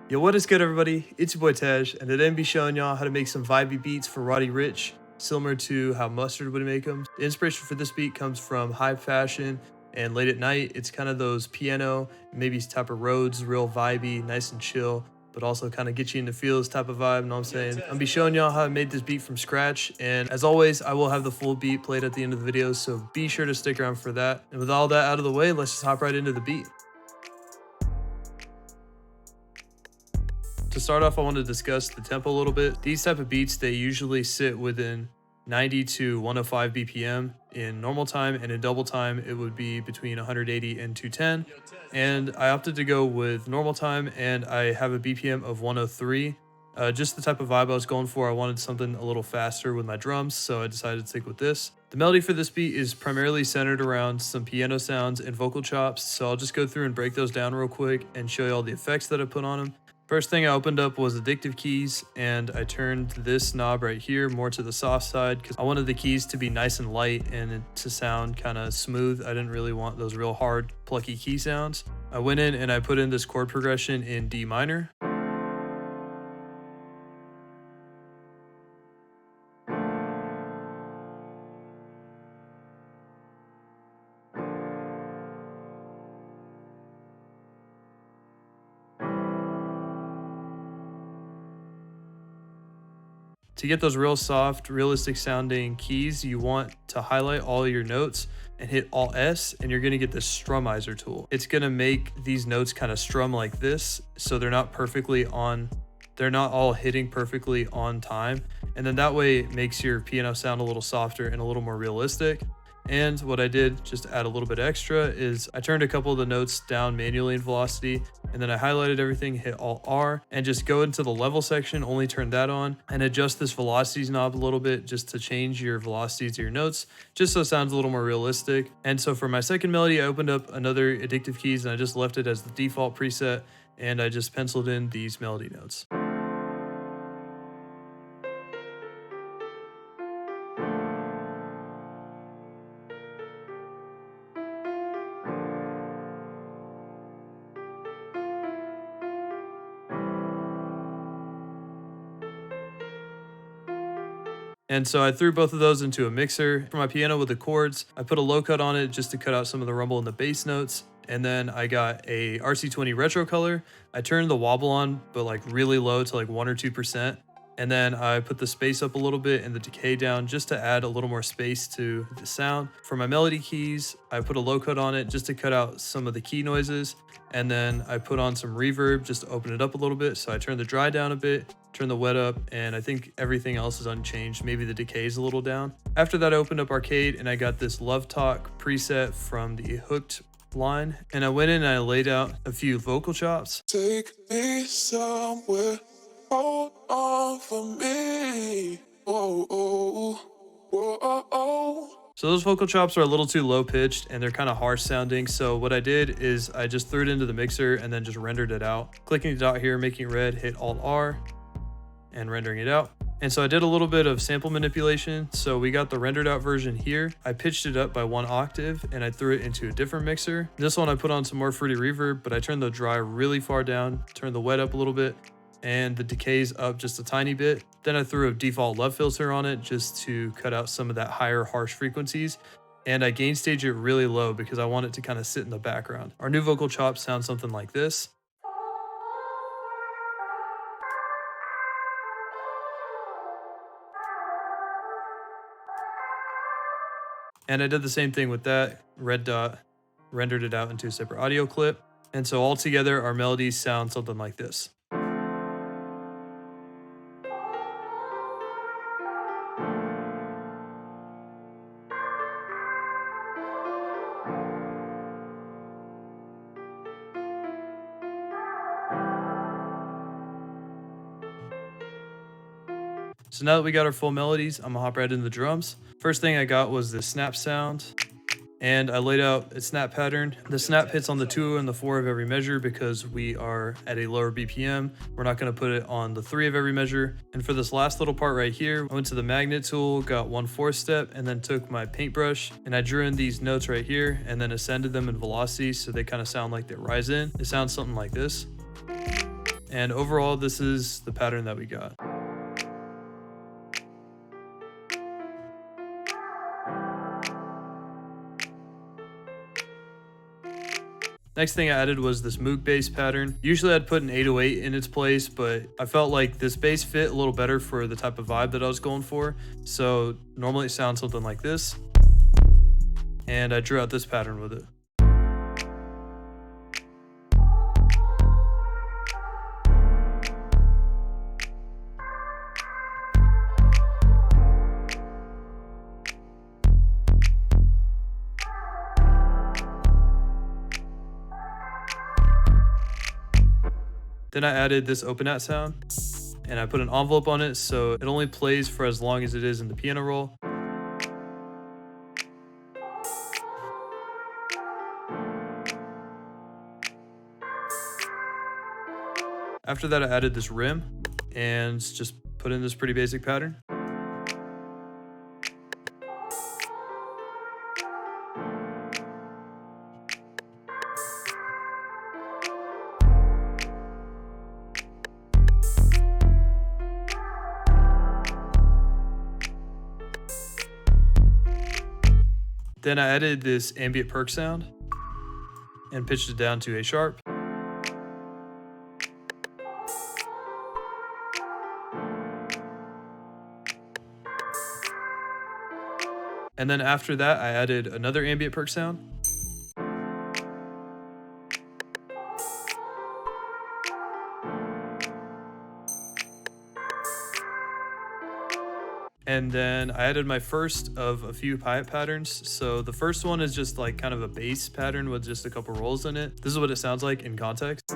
Yo, what is good, everybody? It's your boy Tej, and today I'm be showing y'all how to make some vibey beats for RODDY RICCH, similar to how Mustard would make them. The inspiration for this beat comes from High Fashion and Late at Night. It's kind of those piano, maybe type of Rhodes, real vibey, nice and chill, but also kind of get you in the feels type of vibe, you know what I'm saying? I'm be showing y'all how I made this beat from scratch, and as always, I will have the full beat played at the end of the video, so be sure to stick around for that. And with all that out of the way, let's just hop right into the beat. To start off, I want to discuss the tempo a little bit. These type of beats, they usually sit within 90 to 105 BPM in normal time, and in double time, it would be between 180 and 210. And I opted to go with normal time, and I have a BPM of 103. Just the type of vibe I was going for. I wanted something a little faster with my drums, so I decided to stick with this. The melody for this beat is primarily centered around some piano sounds and vocal chops, so I'll just go through and break those down real quick and show you all the effects that I put on them. First thing I opened up was addictive keys, and I turned this knob right here more to the soft side because I wanted the keys to be nice and light and to sound kind of smooth. I didn't really want those real hard, plucky key sounds. I went in and I put in this chord progression in D minor. To get those real soft, realistic sounding keys, you want to highlight all your notes and hit Alt S, and you're gonna get this strumizer tool. It's gonna make these notes kind of strum like this, so they're not all hitting perfectly on time. And then that way it makes your piano sound a little softer and a little more realistic. And what I did, just to add a little bit extra, is I turned a couple of the notes down manually in velocity, and then I highlighted everything, hit Alt R, and just go into the level section, only turn that on, and adjust this velocities knob a little bit just to change your velocities of your notes, just so it sounds a little more realistic. And so for my second melody, I opened up another addictive keys, and I just left it as the default preset, and I just penciled in these melody notes. And so I threw both of those into a mixer. For my piano with the chords, I put a low cut on it just to cut out some of the rumble in the bass notes. And then I got a RC20 retro color. I turned the wobble on, but like really low to like 1 or 2%. And then I put the space up a little bit and the decay down just to add a little more space to the sound. For my melody keys, I put a low cut on it just to cut out some of the key noises. And then I put on some reverb just to open it up a little bit. So I turned the dry down a bit, turned the wet up, and I think everything else is unchanged. Maybe the decay is a little down. After that, I opened up Arcade and I got this Love Talk preset from the Hooked line. And I went in and I laid out a few vocal chops. Take me somewhere, hold on for me. Oh, oh, oh, oh, oh. So those vocal chops are a little too low pitched and they're kind of harsh sounding. So what I did is I just threw it into the mixer and then just rendered it out. Clicking the dot here, making it red, hit Alt R and rendering it out. And so I did a little bit of sample manipulation. So we got the rendered out version here. I pitched it up by 1 octave and I threw it into a different mixer. This one I put on some more fruity reverb, but I turned the dry really far down, turned the wet up a little bit, and the decays up just a tiny bit. Then I threw a default love filter on it just to cut out some of that higher harsh frequencies. And I gain stage it really low because I want it to kind of sit in the background. Our new vocal chops sound something like this. And I did the same thing with that red dot, rendered it out into a separate audio clip. And so all together, our melodies sound something like this. So now that we got our full melodies, I'm gonna hop right into the drums. First thing I got was the snap sound, and I laid out a snap pattern. The snap hits on the 2 and the 4 of every measure because we are at a lower BPM. We're not gonna put it on the 3 of every measure. And for this last little part right here, I went to the magnet tool, got 1/4 step, and then took my paintbrush and I drew in these notes right here and then ascended them in velocity so they kind of sound like they rise in. It sounds something like this. And overall, this is the pattern that we got. Next thing I added was this Moog bass pattern. Usually I'd put an 808 in its place, but I felt like this bass fit a little better for the type of vibe that I was going for. So normally it sounds something like this. And I drew out this pattern with it. Then I added this open at sound, and I put an envelope on it so it only plays for as long as it is in the piano roll. After that, I added this rim and just put in this pretty basic pattern. Then I added this ambient perk sound and pitched it down to a sharp. And then after that, I added another ambient perk sound. And then I added my first of a few hi-hat patterns. So the first one is just like kind of a bass pattern with just a couple rolls in it. This is what it sounds like in context.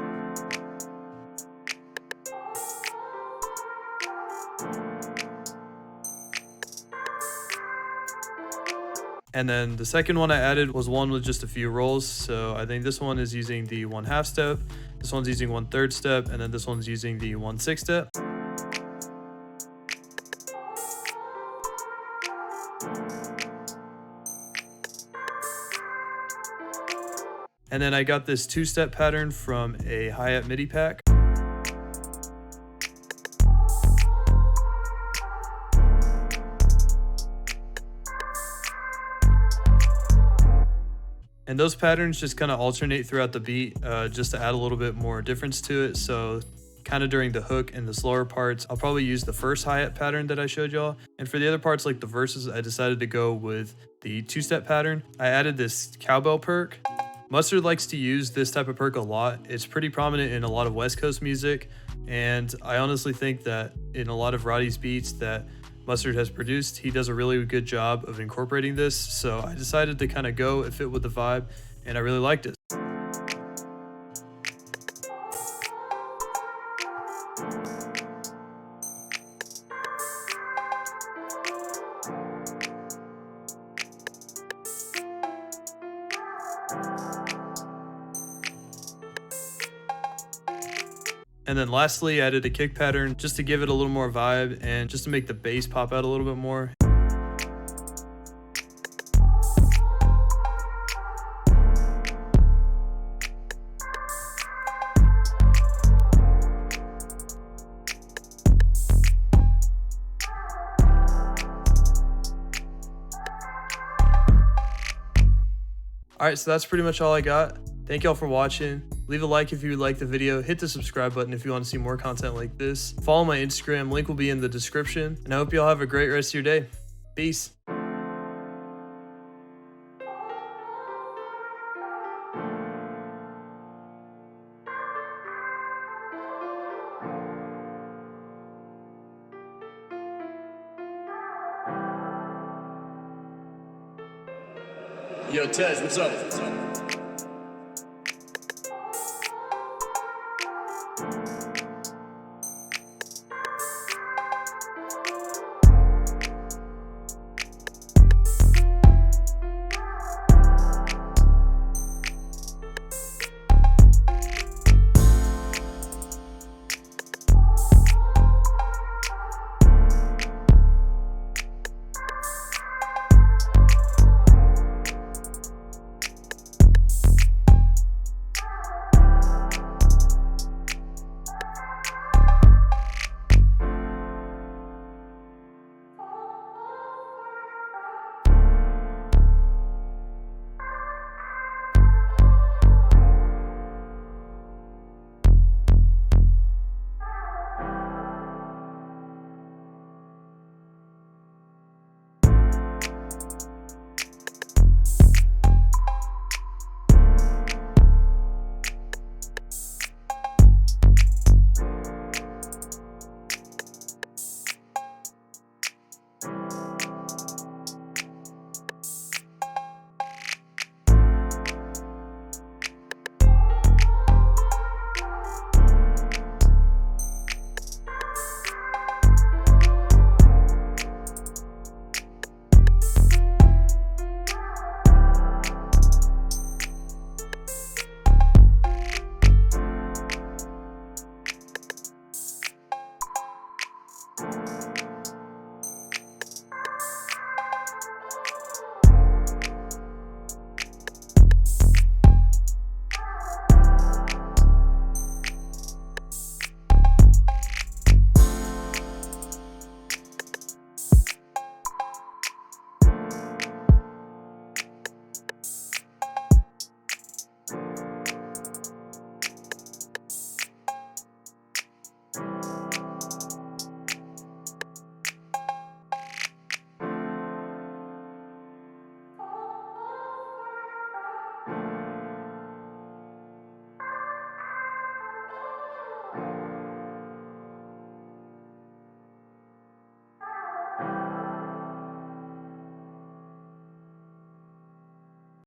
And then the second one I added was one with just a few rolls. So I think this one is using the 1/2 step, this one's using 1/3 step, and then this one's using the 1/6 step. And then I got this 2-step pattern from a hi-hat MIDI pack. And those patterns just kind of alternate throughout the beat just to add a little bit more difference to it. So kind of during the hook and the slower parts, I'll probably use the first hi-hat pattern that I showed y'all. And for the other parts like the verses, I decided to go with the 2-step pattern. I added this cowbell perk. Mustard likes to use this type of perk a lot. It's pretty prominent in a lot of West Coast music. And I honestly think that in a lot of Roddy's beats that Mustard has produced, he does a really good job of incorporating this. So I decided to kind of go, it fit with the vibe, and I really liked it. And then lastly, I added a kick pattern just to give it a little more vibe and just to make the bass pop out a little bit more. Alright, so that's pretty much all I got. Thank y'all for watching. Leave a like if you like the video. Hit the subscribe button if you want to see more content like this. Follow my Instagram, link will be in the description. And I hope y'all have a great rest of your day. Peace. Yo, Tez, what's up?